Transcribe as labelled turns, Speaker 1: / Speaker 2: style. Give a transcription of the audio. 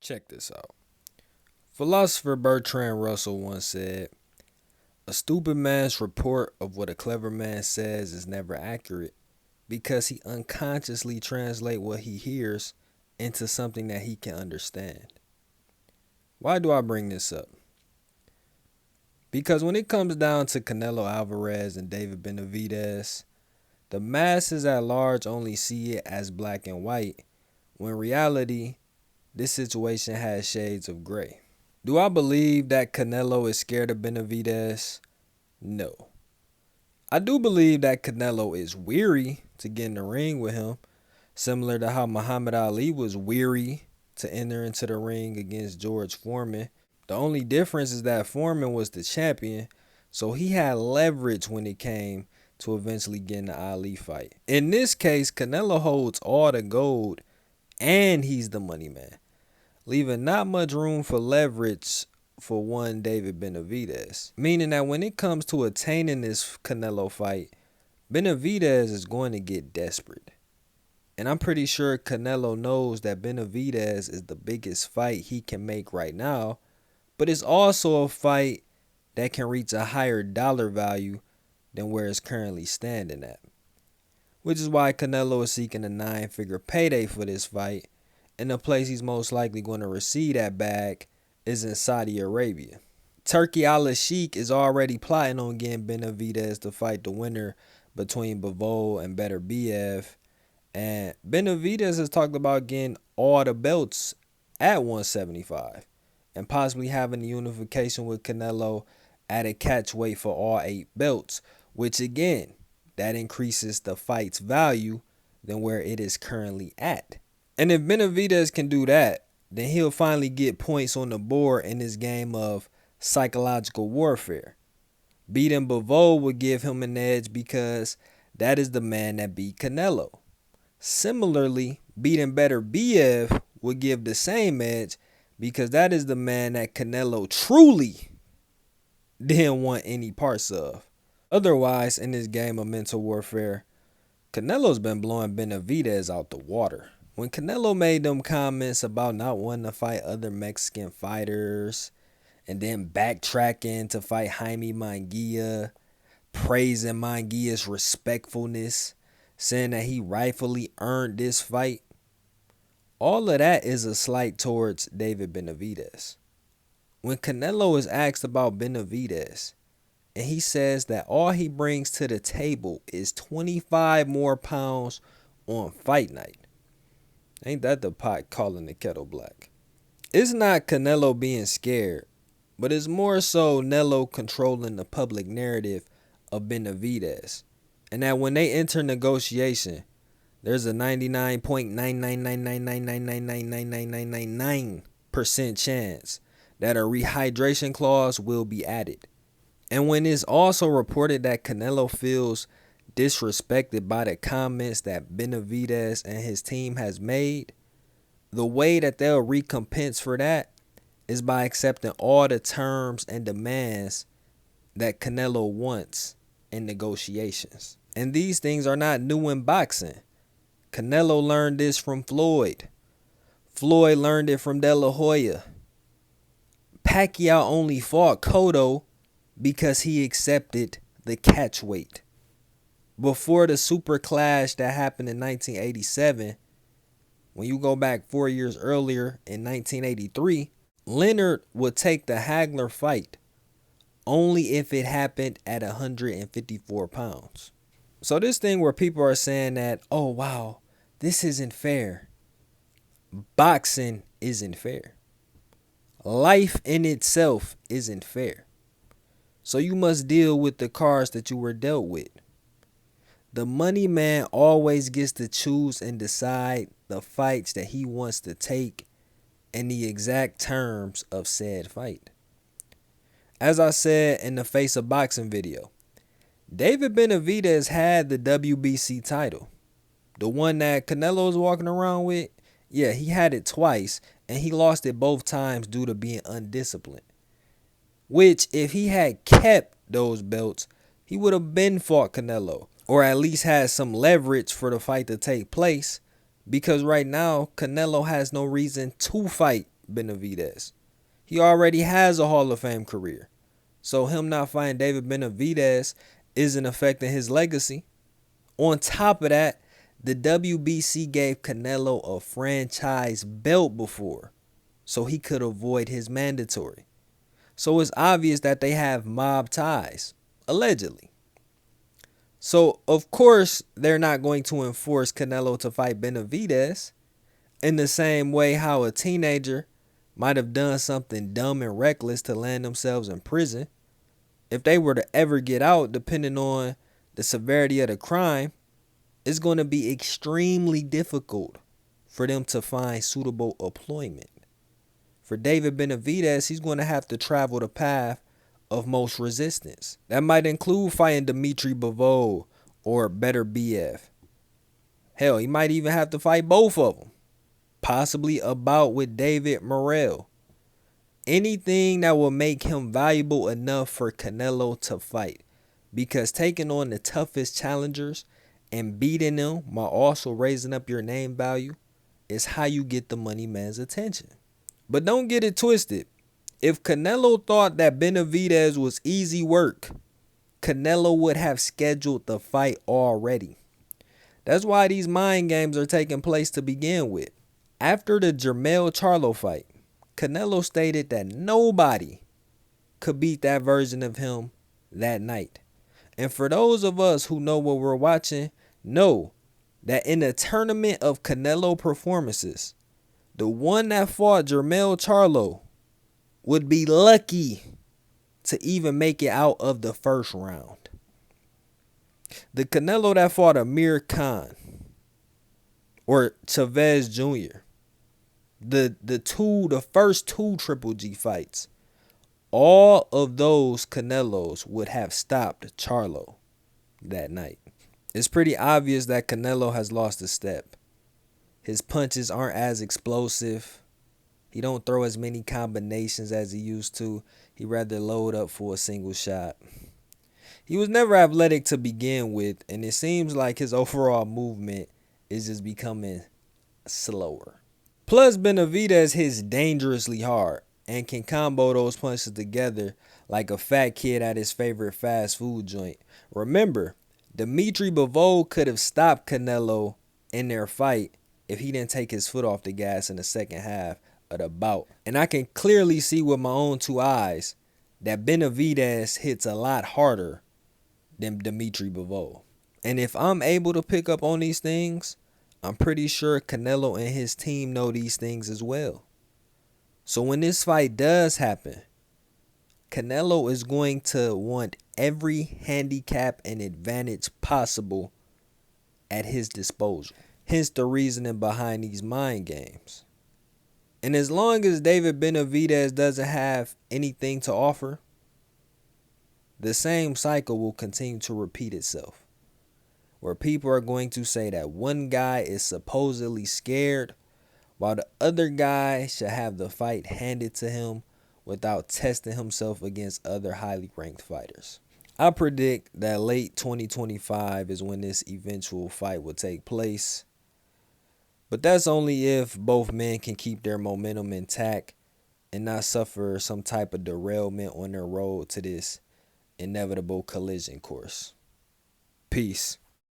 Speaker 1: Check this out. Philosopher Bertrand Russell once said, "A stupid man's report of what a clever man says is never accurate because he unconsciously translates what he hears into something that he can understand." Why do I bring this up? Because when it comes down to Canelo Alvarez and David Benavidez, the masses at large only see it as black and white, when in reality, this situation has shades of gray. Do I believe that Canelo is scared of Benavidez? No. I do believe that Canelo is weary to get in the ring with him, similar to how Muhammad Ali was weary to enter into the ring against George Foreman. The only difference is that Foreman was the champion, so he had leverage when it came to eventually getting the Ali fight. In this case, Canelo holds all the gold and he's the money man, leaving not much room for leverage for one David Benavidez. Meaning that when it comes to attaining this Canelo fight, Benavidez is going to get desperate. And I'm pretty sure Canelo knows that Benavidez is the biggest fight he can make right now, but it's also a fight that can reach a higher dollar value than where it's currently standing at. Which is why Canelo is seeking a 9-figure payday for this fight, and the place he's most likely going to receive that bag is in Saudi Arabia. Turkey Al-Sheikh is already plotting on getting Benavidez to fight the winner between Bivol and Beterbiev, and Benavidez has talked about getting all the belts at 175 and possibly having the unification with Canelo at a catch weight for all 8 belts, which again, that increases the fight's value than where it is currently at. And if Benavidez can do that, then he'll finally get points on the board in this game of psychological warfare. Beating Bivol would give him an edge because that is the man that beat Canelo. Similarly, beating Beterbiev would give the same edge because that is the man that Canelo truly didn't want any parts of. Otherwise, in this game of mental warfare, Canelo's been blowing Benavidez out the water. When Canelo made them comments about not wanting to fight other Mexican fighters and then backtracking to fight Jaime Munguia, praising Munguia's respectfulness, saying that he rightfully earned this fight, all of that is a slight towards David Benavidez. When Canelo is asked about Benavidez, and he says that all he brings to the table is 25 more pounds on fight night. Ain't that the pot calling the kettle black? It's not Canelo being scared, but it's more so Nello controlling the public narrative of Benavidez. And that when they enter negotiation, there's a 99.99999999999% chance that a rehydration clause will be added. And when it's also reported that Canelo feels disrespected by the comments that Benavidez and his team has made, the way that they'll recompense for that is by accepting all the terms and demands that Canelo wants in negotiations. And these things are not new in boxing. Canelo learned this from Floyd. Floyd learned it from De La Hoya. Pacquiao only fought Cotto because he accepted the catch weight. Before the super clash that happened in 1987, when you go back 4 years earlier in 1983, Leonard would take the Hagler fight only if it happened at 154 pounds. So this thing where people are saying that, oh wow, this isn't fair. Boxing isn't fair. Life in itself isn't fair. So you must deal with the cards that you were dealt with. The money man always gets to choose and decide the fights that he wants to take and the exact terms of said fight. As I said in the Face of Boxing video, David Benavidez had the WBC title. The one that Canelo was walking around with, yeah, he had it twice and he lost it both times due to being undisciplined. Which, if he had kept those belts, he would have been fought Canelo, or at least had some leverage for the fight to take place, because right now Canelo has no reason to fight Benavidez. He already has a Hall of Fame career. So him not fighting David Benavidez isn't affecting his legacy. On top of that, the WBC gave Canelo a franchise belt before, so he could avoid his mandatory. So it's obvious that they have mob ties, allegedly. So, of course, they're not going to enforce Canelo to fight Benavidez in the same way how a teenager might have done something dumb and reckless to land themselves in prison. If they were to ever get out, depending on the severity of the crime, it's going to be extremely difficult for them to find suitable employment. For David Benavidez, he's going to have to travel the path of most resistance. That might include fighting Dimitri Bivol or Better BF. Hell, he might even have to fight both of them. Possibly a bout with David Morrell. Anything that will make him valuable enough for Canelo to fight. Because taking on the toughest challengers and beating them while also raising up your name value is how you get the money man's attention. But don't get it twisted. If Canelo thought that Benavidez was easy work, Canelo would have scheduled the fight already. That's why these mind games are taking place to begin with. After the Jermell Charlo fight, Canelo stated that nobody could beat that version of him that night. And for those of us who know what we're watching, know that in a tournament of Canelo performances, the one that fought Jermell Charlo would be lucky to even make it out of the first round. The Canelo that fought Amir Khan or Chavez Jr., the first two Triple G fights, all of those Canelos would have stopped Charlo that night. It's pretty obvious that Canelo has lost a step. His punches aren't as explosive. He don't throw as many combinations as he used to. He rather load up for a single shot. He was never athletic to begin with, and it seems like his overall movement is just becoming slower. Plus, Benavidez hits dangerously hard and can combo those punches together like a fat kid at his favorite fast food joint. Remember, Dimitri Bivol could have stopped Canelo in their fight if he didn't take his foot off the gas in the second half of the bout. And I can clearly see with my own two eyes that Benavidez hits a lot harder than Dimitri Bivol. And if I'm able to pick up on these things, I'm pretty sure Canelo and his team know these things as well. So when this fight does happen, Canelo is going to want every handicap and advantage possible at his disposal. Hence the reasoning behind these mind games. And as long as David Benavidez doesn't have anything to offer, the same cycle will continue to repeat itself, where people are going to say that one guy is supposedly scared while the other guy should have the fight handed to him without testing himself against other highly ranked fighters. I predict that late 2025 is when this eventual fight will take place. But that's only if both men can keep their momentum intact and not suffer some type of derailment on their road to this inevitable collision course. Peace.